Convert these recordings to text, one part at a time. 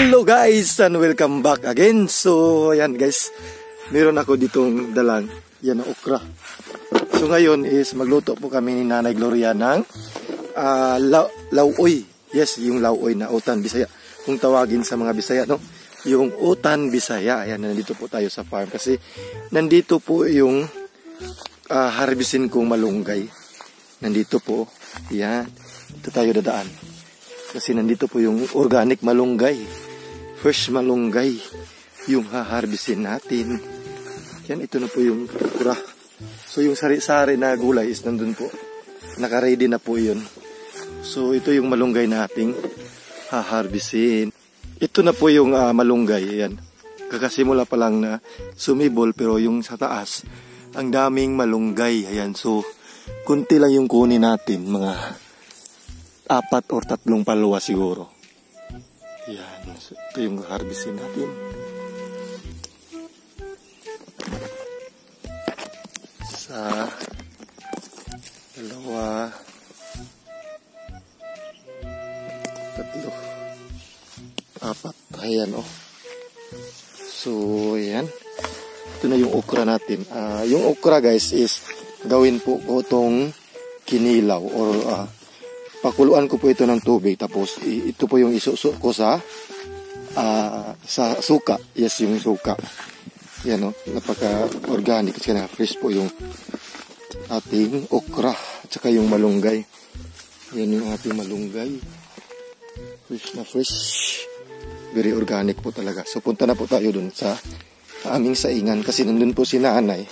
Hello guys and welcome back again. So ayan guys, meron ako ditong dalang yan na okra. So ngayon is magluto po kami ni Nanay Gloria ng lauoy. Yes, yung lauoy na utan Bisaya. Kung tawagin sa mga Bisaya, no? Yung utan Bisaya. Ayan, nandito po tayo sa farm kasi nandito po yung harbisin kong malunggay. Nandito po. Yan. Ito tayo dadaan. Kasi nandito po yung organic malunggay. Fresh malunggay yung haharbisin natin. Yan, ito na po yung okra. So yung sari-sari na gulay is nandun po. Naka-ready na po yun. So ito yung malunggay nating haharbisin. Ito na po yung malunggay. Yan. Kakasimula pa lang na sumibol pero yung sa taas ang daming malunggay. Ayan. So kunti lang yung kunin natin. Mga 4 or 3 paluwa siguro. Yan. So, ito yung harbisin natin. Sa 2, 3, 4. Ayan oh. So ayan. Ito na yung okra natin. Yung okra guys is gawin po ko itong kinilaw or pakuluan ko po ito ng tubig. Tapos ito po yung isuso ko sa suka. Yes, yung suka. Yan o. Napaka-organic. Kasi na-fresh po yung ating okra. At saka yung malunggay. Yan yung ating malunggay. Fresh na fresh. Very organic po talaga. So punta na po tayo dun sa aming saingan. Kasi nandun po si nanay.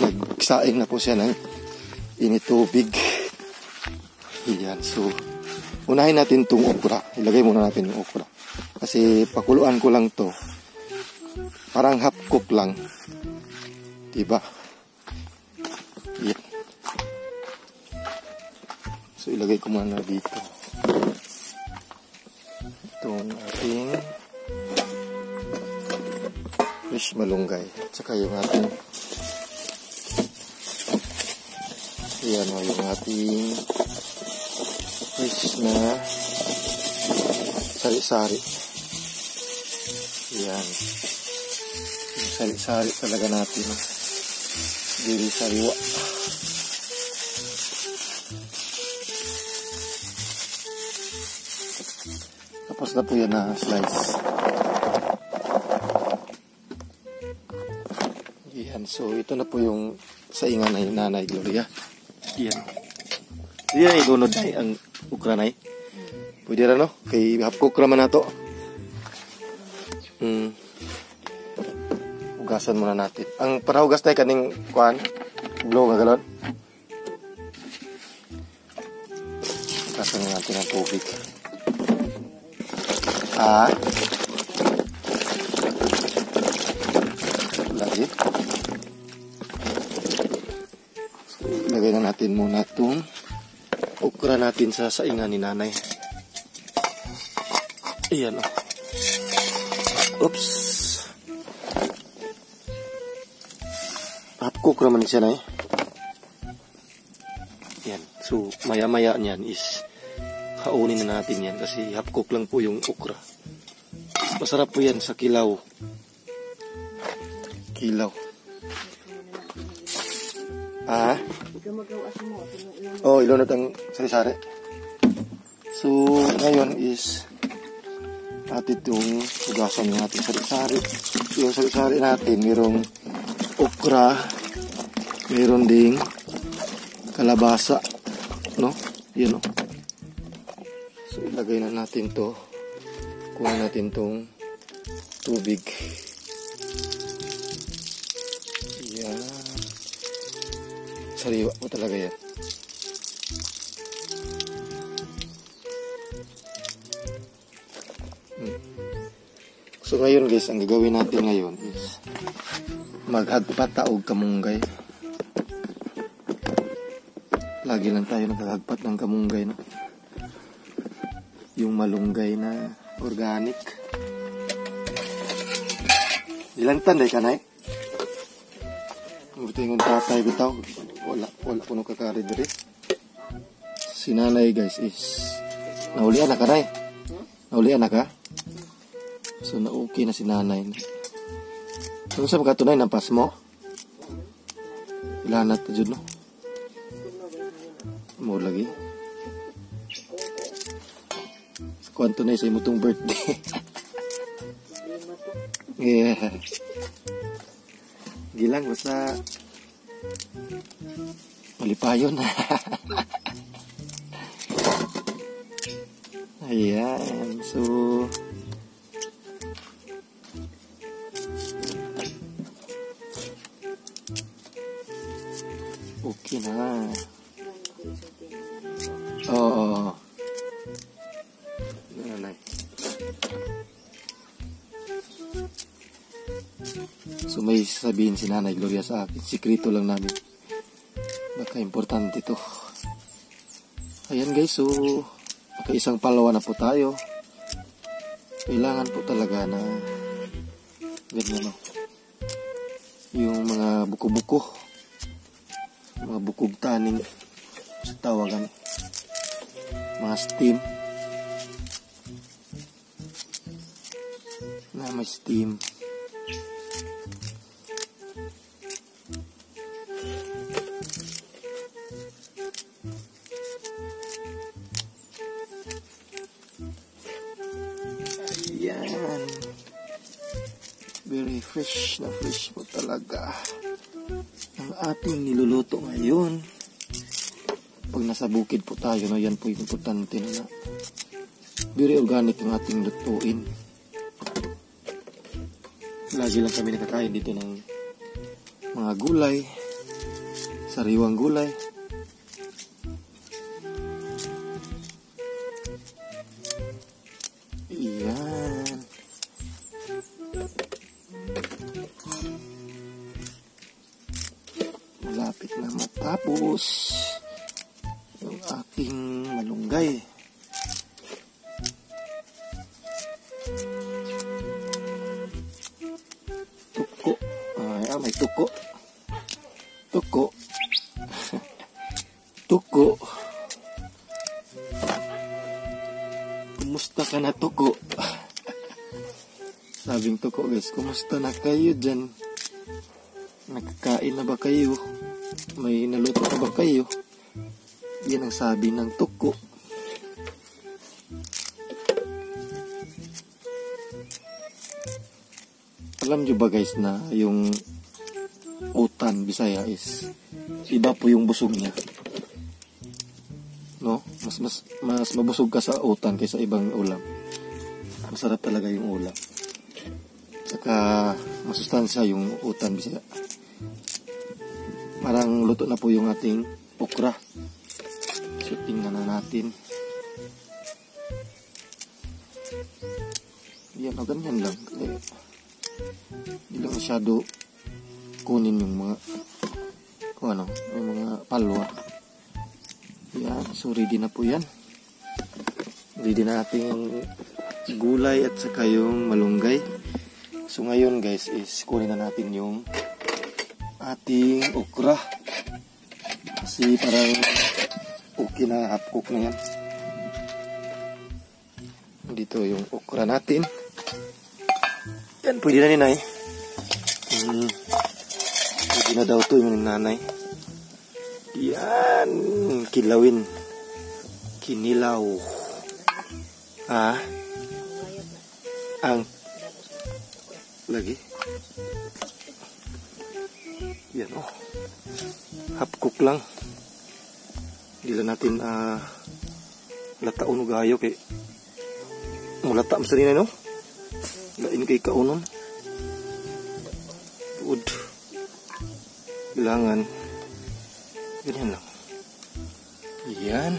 Nagsaing na po siya ng initubig. Yan, so unahin natin itong okra. Ilagay muna natin yung okra. Kasi pakuluan ko lang to. Parang half cook lang. Diba? Yan. So ilagay ko muna dito itong ating fresh malunggay. At saka yung ating yan o, yung ating fresh na sari-sari. Yan. Yung sari-sari talaga natin. Diri sariwa. Tapos na po yan na slice. Yan. So ito na po yung saingan na yung Nanay Gloria. Yan. Yan idunod na ang ukra na. Pwede rin no? Kay half cook naman na to. Hugasan muna natin. Ang panahugas tayo kaning kuhan. Blow nga galon. Hugasan natin ang tubig. Lagi. So, ilagay na natin muna itong okra natin sa saingan ni nanay. Ayan o. Oops. Half cook naman siya na eh. Yan. So, maya-maya niyan is kaunin na natin yan kasi half cook lang po yung okra. Masarap po yan sa kilaw. Kilaw. Oh, ilunod ang sari-sari. So, ngayon is natin itong hugasan natin sari-sari. Yung sari-sari natin, mayroong okra, mayroon ding kalabasa, no? Yan, no? So, ilagay na natin to. Kuha natin tong tubig. Yan. Sariwa po talaga yan. So ngayon guys, ang gagawin natin ngayon is maghagpat taog kamunggay. Lagi lang tayo naghagpat ng kamunggay, no? Yung malunggay na organic. Ilang tanday ka na eh? Buti yung tatay bitaw. Wala ko nung kakari diri. Si nanay guys is nahulian na ka na eh. Nahulian na ka? So na-okay na si nanay. Kung sa magkatunay ng pas mo? Ilan na ito dyan, no? Mo lagi. Kwanto na sa imong birthday. Yeah. Gilang basta malipayon. Ayan. So okay na. Oo. Nanay. So may sabihin si Nanay Gloria sa akin. Sikrito lang namin. Baka importante to. Ayan guys, so isang palawa na po tayo. Kailangan po talaga na ganyan, no? Yung mga buko-buko, mga bukog taning sa tawagan, mga steam na may steam. Ayan, very fresh na fresh po talaga ang ating niluluto ngayon. Pag nasa bukid po tayo, no, yan po yung importante na very organic ang ating lutuin. Lagi lang kami nakakain dito ng mga gulay, sariwang gulay. Iyan. Malapit na matapos yung ating malunggay. Tuko. May tuko. Tuko. Tuko. Kumusta ka na, tuko? Sabing tuko guys, kumusta na kayo dyan? Nakakain na ba kayo? May naluto na ba kayo? Yan ang sabi ng tuko. Alam nyo ba guys na yung utan Bisaya is iba po yung busog niya, no? Mas mabusog ka sa utan kaysa ibang ulam. Masarap talaga yung ulam. Saka masustansya yung utan Bisaya. Parang luto na po yung ating okra. So tingnan na natin. Yan o, ganyan lang. Hindi lang masyado kunin yung mga yung mga palwa. Yan, so ready na po yan. Ready na ating gulay at saka yung malunggay. So ngayon guys is kunin na natin yung ating okra. Kasi parang okay na, half cook na yan. Dito yung okra natin. Yan, pwede na ninay. Pwede na daw ito yung nanay. Yan, kilawin. Kinilaw. Ang lagi. Yan o. Half cook lang. Hindi lang natin lataon o gayo kay mulata mas rin no? Lain kay kaunon. Tuod. Kailangan ganyan lang. Yan.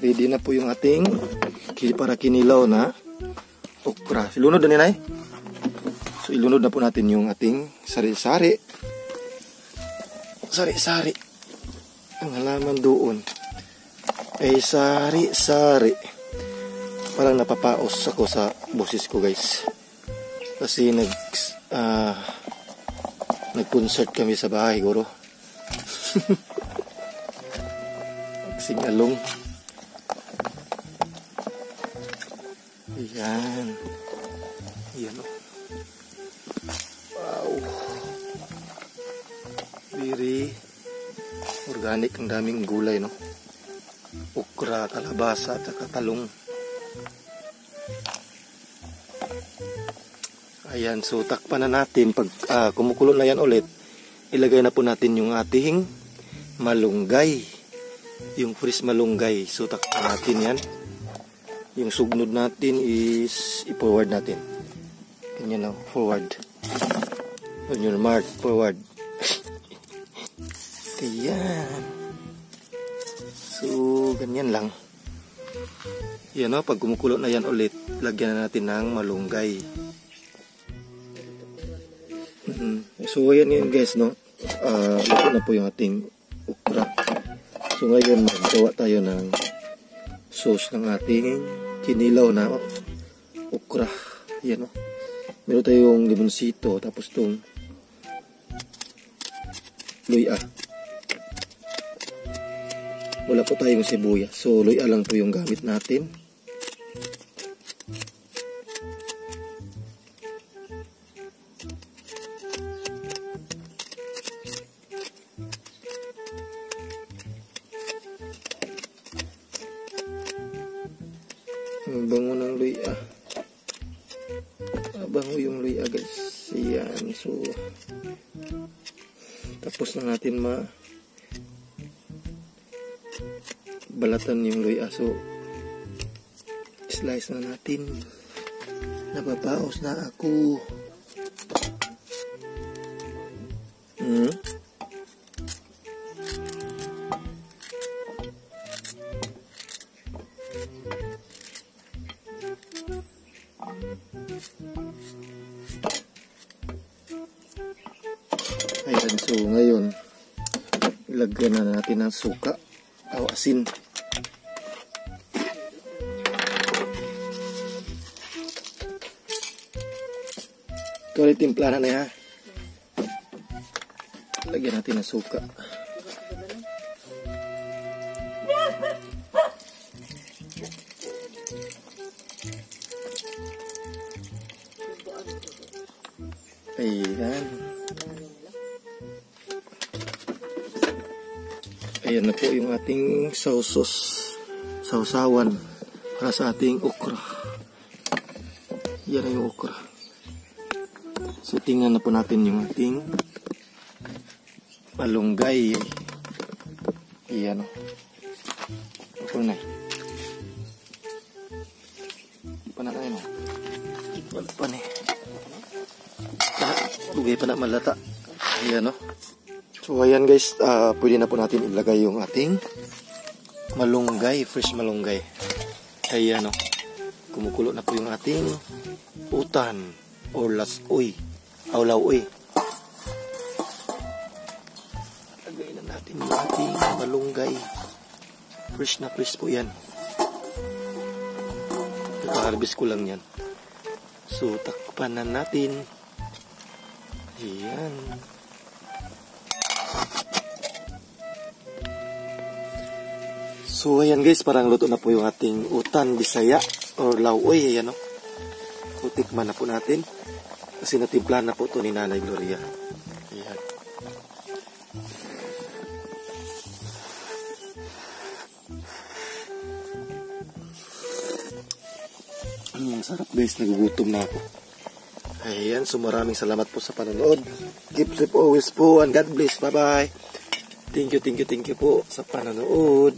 Ready na po yung ating para kinilaw na okra. Ilunod na ni Nay. So ilunod na po natin yung ating sari-sari. Sari-sari. Ang halaman doon ay sari-sari. Parang napapaos ako sa boses ko, guys. Kasi nag-concert kami sa bahay, guro. Singalong. Ayan. Ayan, o. Wow. Very organic. Ang daming gulay, no? Okra, kalabasa, at talong. Ayan. So, takpan na natin. Pag kumukulo na yan ulit, ilagay na po natin yung ating malunggay. Yung fresh malunggay. So, takpan natin yan. Yung sugnod natin is i-forward natin. Ganyan na, forward. On your mark, forward. Ayan. So, ganyan lang. Yan o, pag kumukulo na yan ulit, lagyan na natin ng malunggay. So, ayan yun guys, no? Ito na po yung ating okra. So, ngayon, maggawa tayo ng sauce ng ating kinilaw na okra. Yan o. Meron tayong limonsito, tapos itong luya. Wala po tayong sibuyas. So, luya lang po yung gamit natin. Ang bango ng luya. Bango yung luya, guys. Ayan. So, tapos na natin balatan yung luya. So, slice na natin. Nababaos na ako. Ayan, so ngayon ilagyan na natin ng suka o asin. Ito ulit timpla na ha. Lagyan natin ng suka. Ayan. Ayan na po yung ating sausawan para sa ating okra. Yan na yung okra. So tingnan na po natin yung ating malunggay. Ayan o. Ito na. Wala pa na. Wala pa na. Lugay pa na malata. Ayan o. So ayan guys, pwede na po natin ilagay yung ating malunggay, fresh malunggay. Ayan o. Kumukulo na po yung ating utan or lasoy, aulaw-oy. Lagay na natin yung ating malunggay. Fresh na fresh po yan. Naka-harvest ko lang yan. So takpan na natin. Ayan. So ayan guys, parang luto na po yung ating utan Bisaya or lauoy. Ayan o. Tikman na po natin. Kasi natimpla na po ito ni Nanay Gloria. Ayan. Sarap guys, nagugutom na ako. Ayan, so maraming salamat po sa panonood. Keep safe always po and God bless. Bye bye. Thank you po sa panonood.